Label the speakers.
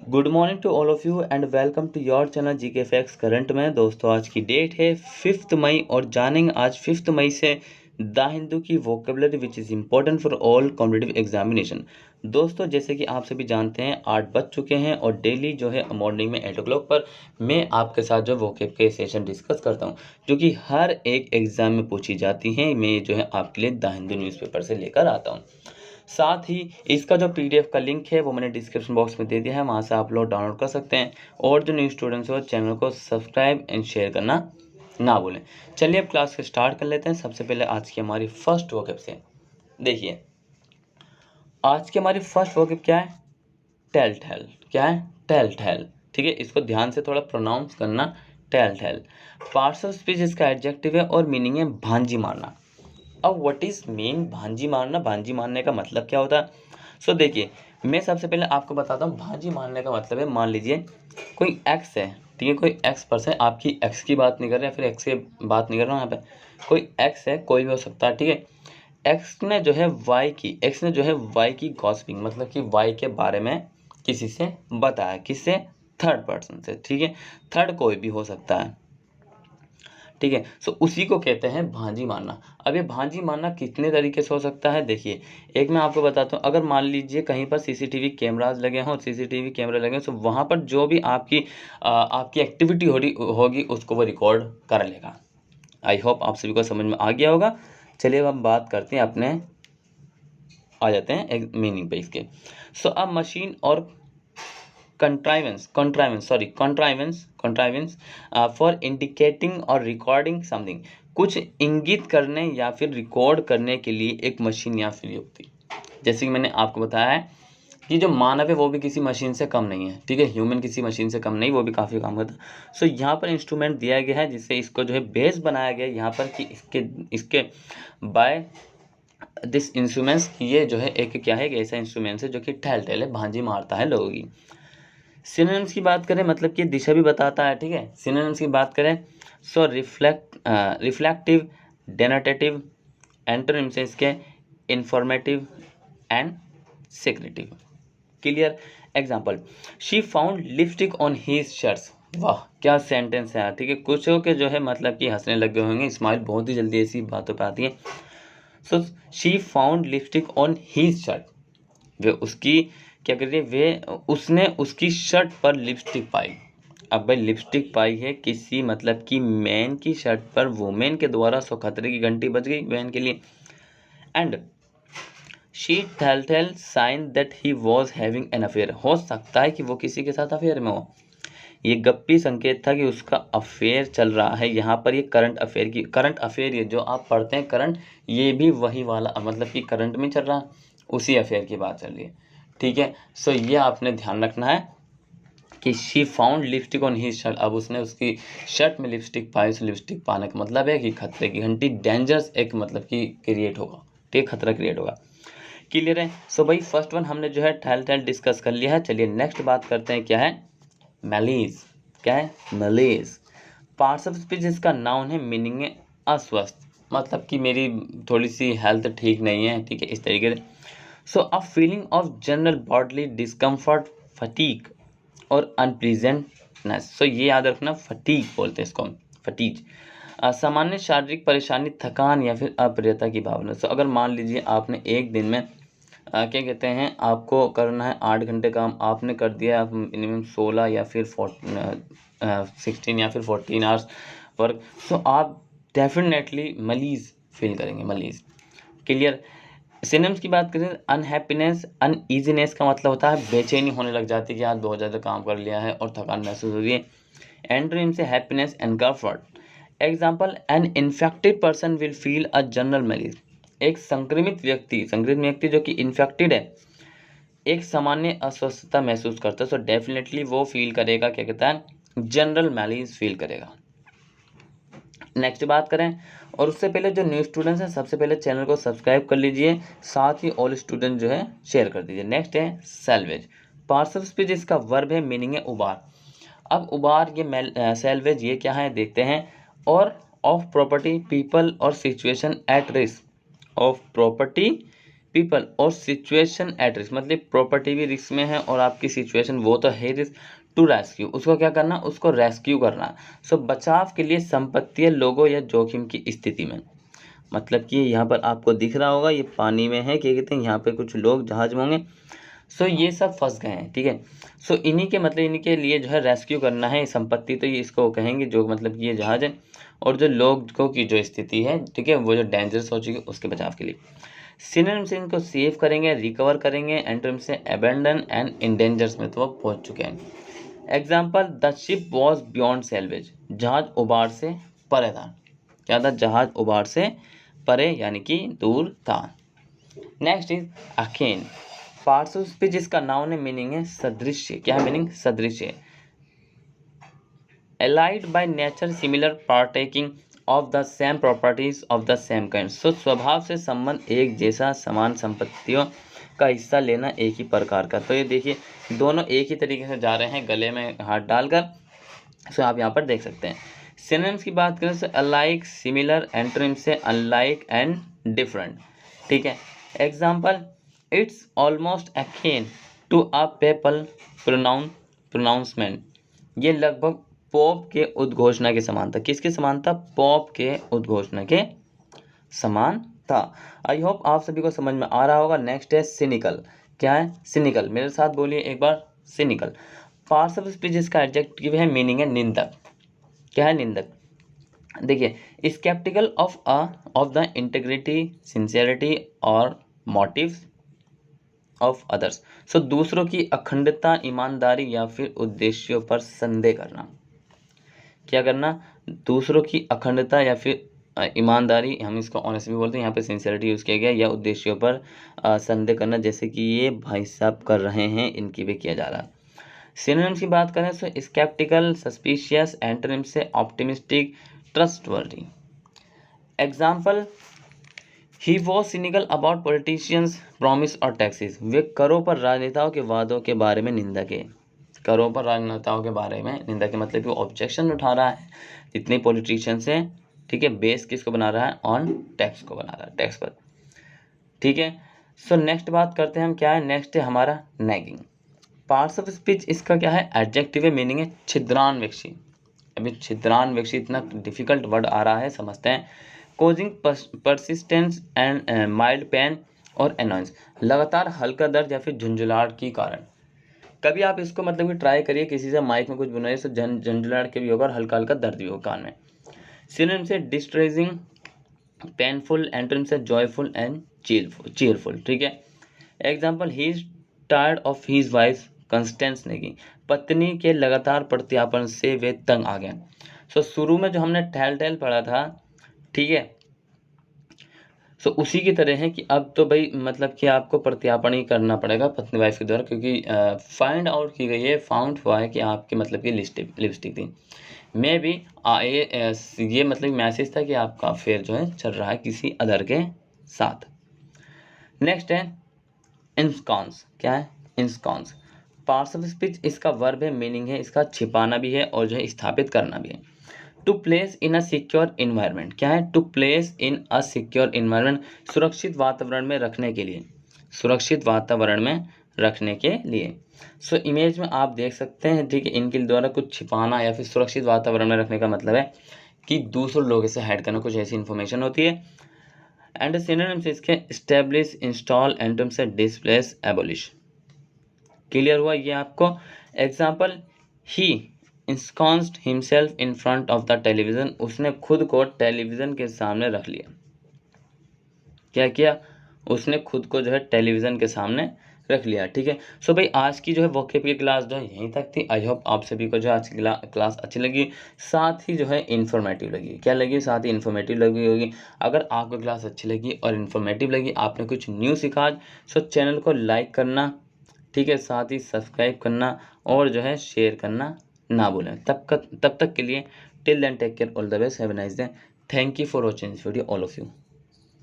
Speaker 1: Good morning to all of you and welcome to your channel GK facts current में। दोस्तों आज की date है 5 मई और जानेंगे आज 5 मई से द हिंदू की vocabulary which is important for all competitive examination. दोस्तों जैसे कि आप सभी जानते हैं 8 बज चुके हैं और डेली जो है मॉर्निंग में 8 o'clock पर मैं आपके साथ जो वोकेब के सेशन डिस्कस करता हूं जो कि हर एक एग्ज़ाम में पूछी जाती हैं। मैं जो है आपके लिए द हिंदू न्यूज़पेपर से लेकर आता हूँ। साथ ही इसका जो पीडीएफ का लिंक है वो मैंने डिस्क्रिप्शन बॉक्स में दे दिया है, वहाँ से आप लोग डाउनलोड कर सकते हैं। और जो न्यू स्टूडेंट्स हो चैनल को सब्सक्राइब एंड शेयर करना ना भूलें। चलिए अब क्लास को स्टार्ट कर लेते हैं। सबसे पहले आज की हमारी फर्स्ट वोकैब से देखिए, आज की हमारी फर्स्ट वोकैब क्या है? Tell tell. क्या है? Tell tell. ठीक है, इसको ध्यान से थोड़ा प्रोनाउंस करना, tell tell. Parts of speech इसका एडजेक्टिव है और मीनिंग है भांजी मारना। अब व्हाट इज मीन भांजी मारना? भांजी मारने का मतलब क्या होता है? सो देखिए, मैं सबसे पहले आपको बताता हूँ भांजी मारने का मतलब है, मान लीजिए कोई एक्स है, ठीक है, कोई एक्स पर्सन, आपकी एक्स की बात नहीं कर रहे, फिर एक्स की बात नहीं कर रहा हूँ यहाँ पे। कोई एक्स है, कोई भी हो सकता है, ठीक है। एक्स ने जो है वाई की गॉसिपिंग मतलब कि वाई के बारे में किसी से बताया, किससे? थर्ड पर्सन से, ठीक है। थर्ड कोई भी हो सकता है, ठीक है। सो उसी को कहते हैं भांजी मारना। अब ये भांजी मारना कितने तरीके से हो सकता है? देखिए, एक मैं आपको बताता हूँ। अगर मान लीजिए कहीं पर सीसीटीवी कैमराज लगे हों, सीसीटीवी कैमरे लगे हों, तो वहाँ पर जो भी आपकी एक्टिविटी हो रही होगी उसको वो रिकॉर्ड कर लेगा। आई होप आप सभी को समझ में आ गया होगा। चलिए अब हम बात करते हैं अपने, आ जाते हैं एक मीनिंग पे इसके। सो अब मशीन और contrivance फॉर इंडिकेटिंग और रिकॉर्डिंग समथिंग, कुछ इंगित करने या फिर रिकॉर्ड करने के लिए एक मशीन या फिर युक्ति। जैसे कि मैंने आपको बताया है कि जो मानव है वो भी किसी मशीन से कम नहीं है, ठीक है। ह्यूमन किसी मशीन से कम नहीं, वो भी काफ़ी काम करता है। सो यहाँ पर इंस्ट्रूमेंट दिया गया है जिससे इसको जो है बेस बनाया गया है यहाँ पर कि इसके बाय दिस इंस्ट्रूमेंट्स, ये जो है एक क्या है, एक ऐसा इंस्ट्रूमेंट है जो कि ठहल ठहल है, भांजी मारता है लोगों की। सिनोनिम्स की बात करें, मतलब कि दिशा भी बताता है, ठीक है। सिनोनिम्स की बात करें, सो रिफ्लेक्टिव, डेनोटेटिव, एंटोनिम्स से इसके informative and secretive. Clear? Example, she found lipstick on his shirts. वाह क्या सेंटेंस है, ठीक है। कुछ के जो है मतलब कि हंसने लगे होंगे, स्माइल बहुत ही जल्दी ऐसी बातों पे आती है। So she found lipstick on his shirt, वे उसकी क्या कर रही है, वे उसने उसकी शर्ट पर लिपस्टिक पाई। अब भाई लिपस्टिक पाई है किसी मतलब कि मैन की शर्ट पर वुमेन के द्वारा, सो खतरे की घंटी बज गई मैन के लिए। And she tell sign that he was having an affair, हो सकता है कि वो किसी के साथ अफेयर में हो। ये गप्पी संकेत था कि उसका अफेयर चल रहा है। यहाँ पर ये करंट अफेयर, ये जो आप पढ़ते हैं करंट, ये भी वही वाला मतलब कि करंट में चल रहा, उसी अफेयर की बात चल रही है, ठीक है। सो ये आपने ध्यान रखना है कि she found lipstick on his shirt. अब उसने उसकी शर्ट में लिपस्टिक पाई, उस लिपस्टिक पाने का मतलब है कि खतरे की घंटी, डेंजरस एक मतलब कि क्रिएट होगा, ठीक, खतरा क्रिएट होगा। क्लियर है? सो भाई फर्स्ट वन हमने जो है ठहल ठहल डिस्कस कर लिया है। चलिए नेक्स्ट बात करते हैं, क्या है? मैलीज। क्या है? मैलीज। पार्ट्स ऑफ स्पीच इसका नाउन है, मीनिंग है अस्वस्थ, मतलब कि मेरी थोड़ी सी हेल्थ ठीक नहीं है, ठीक है, इस तरीके से। So a feeling of general bodily discomfort, fatigue और अनप्लीजेंटनेस। सो ये याद रखना, फटीक बोलते हैं इसको, फटीज। सामान्य शारीरिक परेशानी, थकान या फिर अप्रियता की भावना। सो अगर मान लीजिए आपने एक दिन में क्या कहते हैं, आपको करना है 8 घंटे काम, आपने कर दिया मिनिमम 16 या फिर 16 या फिर 14 आवर्स वर्क, सो आप डेफिनेटली मलीज फील करेंगे, मलीज। क्लियर? सिनम्स की बात करें, अनहैप्पीनेस, अनईजीनेस का मतलब होता है बेचैनी होने लग जाती है कि आज बहुत ज़्यादा काम कर लिया है और थकान महसूस हो रही है। एंटोनिम से happiness and comfort. Example, an infected person will feel a general malaise. एक संक्रमित व्यक्ति जो कि इन्फेक्टेड है, एक सामान्य अस्वस्थता महसूस करता है, सो डेफिनेटली वो फील करेगा, क्या कहता है, जनरल मैलीज फील करेगा। नेक्स्ट बात करें, और उससे पहले जो न्यू स्टूडेंट्स हैं सबसे पहले चैनल को सब्सक्राइब कर लीजिए, साथ ही ऑल स्टूडेंट जो है शेयर कर दीजिए। नेक्स्ट है सेल्वेज। पार्ट्स ऑफ स्पीच इसका वर्ब है, मीनिंग है उबार। अब उबार, ये सेल्वेज, ये क्या है देखते हैं। और ऑफ प्रॉपर्टी, पीपल और situation at risk, of property, people और सिचुएशन एट रिस्क, मतलब प्रॉपर्टी भी रिस्क में है और आपकी सिचुएशन वो तो है रिस्क, टू रेस्क्यू, उसको क्या करना, उसको रेस्क्यू करना। सो बचाव के लिए संपत्ति, लोगों या जोखिम की स्थिति में, मतलब कि यहाँ पर आपको दिख रहा होगा ये पानी में है, क्या कहते हैं, यहाँ पे कुछ लोग जहाज में होंगे। सो ये सब फंस गए हैं, ठीक है। सो इन्हीं के मतलब इन्हीं के लिए जो है रेस्क्यू करना है। संपत्ति तो ये इसको कहेंगे जो मतलब कि ये जहाज है, और जो लोगों की जो स्थिति है, ठीक है, वो जो डेंजरस हो चुकी है उसके बचाव के लिए। सिनोनिम से इनको सेव करेंगे, रिकवर करेंगे, एंटोनिम से अबेंडन एंड इंडेंजर्स में तो वो पहुंच चुके हैं। Example, the ship was beyond salvage, जहाज उबाड़ से परे था। क्या था, जहाज उबाड़ से परे यानी कि दूर था। Next is akin, parts of speech, जिसका नाउन है, मीनिंग है सदृश्य। क्या है मीनिंग, सदृश्य। Allied by nature, similar, partaking of the same properties of the same kind. So स्वभाव से संबंध, एक जैसा, समान संपत्तियों का हिस्सा लेना, एक ही प्रकार का। तो ये देखिए दोनों एक ही तरीके से जा रहे हैं गले में हाथ डालकर। सो आप यहाँ पर देख सकते हैं। सिनोनिम्स की बात करें तो अलाइक, सिमिलर, एंटोनिम से अनलाइक एंड डिफरेंट, ठीक है। Example, it's almost akin to a papal pronouncement, ये लगभग पोप के उद्घोषणा के समान था। किसके समान था, पोप के उद्घोषणा के समान था। आई होप आप सभी को समझ में आ रहा होगा। नेक्स्ट है सिनिकल। क्या है, सिनिकल, मेरे साथ बोलिए एक बार, सिनिकल। पार्ट्स ऑफ स्पीच, इसका एडजेक्टिव है, मीनिंग है निंदक। क्या है, निंदक। देखिए, sceptical of the integrity, sincerity और मोटिव्स ऑफ अदर्स। सो दूसरों की अखंडता, ईमानदारी या फिर उद्देश्यों पर संदेह करना। क्या करना, दूसरों की अखंडता या फिर ईमानदारी, हम इसको ऑनेस्टी भी बोलते हैं, यहाँ पे सिंसियरिटी यूज़ किया गया, या उद्देश्यों पर संदेह करना, जैसे कि ये भाई साहब कर रहे हैं, इनकी भी किया जा रहा है। सिनोनिम्स की बात करें तो स्केप्टिकल, सस्पिशियस, एंटोनिम से optimistic, trustworthy. Example, he was cynical about politicians promise और टैक्सेस, वे करों पर राजनेताओं के वादों के बारे में निंदक है। करों पर राजनेताओं के बारे में निंदा के मतलब कि वो ऑब्जेक्शन उठा रहा है जितने पॉलिटिशियंस हैं, ठीक है। बेस किसको बना रहा है, ऑन टैक्स को बना रहा है, टैक्स पर, ठीक है। सो नेक्स्ट बात करते हैं हम, क्या है, नेक्स्ट है हमारा नैगिंग। पार्ट्स ऑफ स्पीच, इसका क्या है, एडजेक्टिव है, मीनिंग है छिद्रान्वेक्षी। अभी छिद्रान्वेक्षी इतना डिफिकल्ट वर्ड आ रहा है, समझते हैं। Causing persistence and mild pain और एनॉयंस, लगातार हल्का दर्द या फिर झुंझुलाहट के कारण। कभी आप इसको मतलब कि ट्राई करिए, किसी से माइक में कुछ बुनाइए तो झंझलाहट के भी होगा और हल्का हल्का दर्द भी होगा कान में। सिनोनिम से डिस्ट्रेसिंग, पेनफुल, एंटोनिम से जॉयफुल एंड चीयरफुल, ठीक है। Example, he is tired of his wife constant's nagging, पत्नी के लगातार प्रत्यापन से वे तंग आ गए। सो शुरू में जो हमने ठहल पढ़ा था, ठीक है, सो उसी की तरह है कि अब तो भाई मतलब कि आपको प्रत्यापन ही करना पड़ेगा पत्नी वाइफ के द्वारा, क्योंकि फाइंड आउट की गई है, फाउंड हुआ है कि आपकी मतलब की लिपस्टिक थी। मे भी ये मतलब मैसेज था कि आपका अफेयर जो है चल रहा है किसी अदर के साथ। नेक्स्ट है इंस्कॉन्स। क्या है, इंस्कॉन्स। पार्ट्स ऑफ स्पीच, इसका वर्ब है, मीनिंग है इसका छिपाना भी है और जो है स्थापित करना भी है। To place in a secure environment. क्या है, to place in a secure environment, सुरक्षित वातावरण में रखने के लिए, सुरक्षित वातावरण में रखने के लिए। सो इमेज में आप देख सकते हैं, ठीक है, इनके द्वारा कुछ छिपाना या फिर सुरक्षित वातावरण में रखने का मतलब है कि दूसरे लोगों से हाइड करना, कुछ ऐसी इन्फॉर्मेशन होती है। एंड सिनोनिम से इसके एस्टेब्लिश, इंस्टॉल, एंटोनिम से डिस्प्लेस, एबॉलिश। क्लियर हुआ ये आपको। Example, he ensconced himself in front of the television, उसने खुद को टेलीविजन के सामने रख लिया। क्या किया, उसने खुद को जो है टेलीविजन के सामने रख लिया, ठीक है। सो भाई आज की जो है वोकैब की क्लास जो है यहीं तक थी। आई होप आप सभी को जो आज की क्लास अच्छी लगी, साथ ही जो है इन्फॉर्मेटिव लगी। क्या लगी, साथ ही इन्फॉर्मेटिव लगी होगी। अगर आपको क्लास अच्छी लगी और इन्फॉर्मेटिव लगी, आपने कुछ न्यू सीखा आज, सो चैनल को लाइक करना, ठीक है, साथ ही सब्सक्राइब करना और जो है शेयर करना ना भूलें। तब तक के लिए till then take care, all the best, have a nice day. Thank you for watching this video all of you.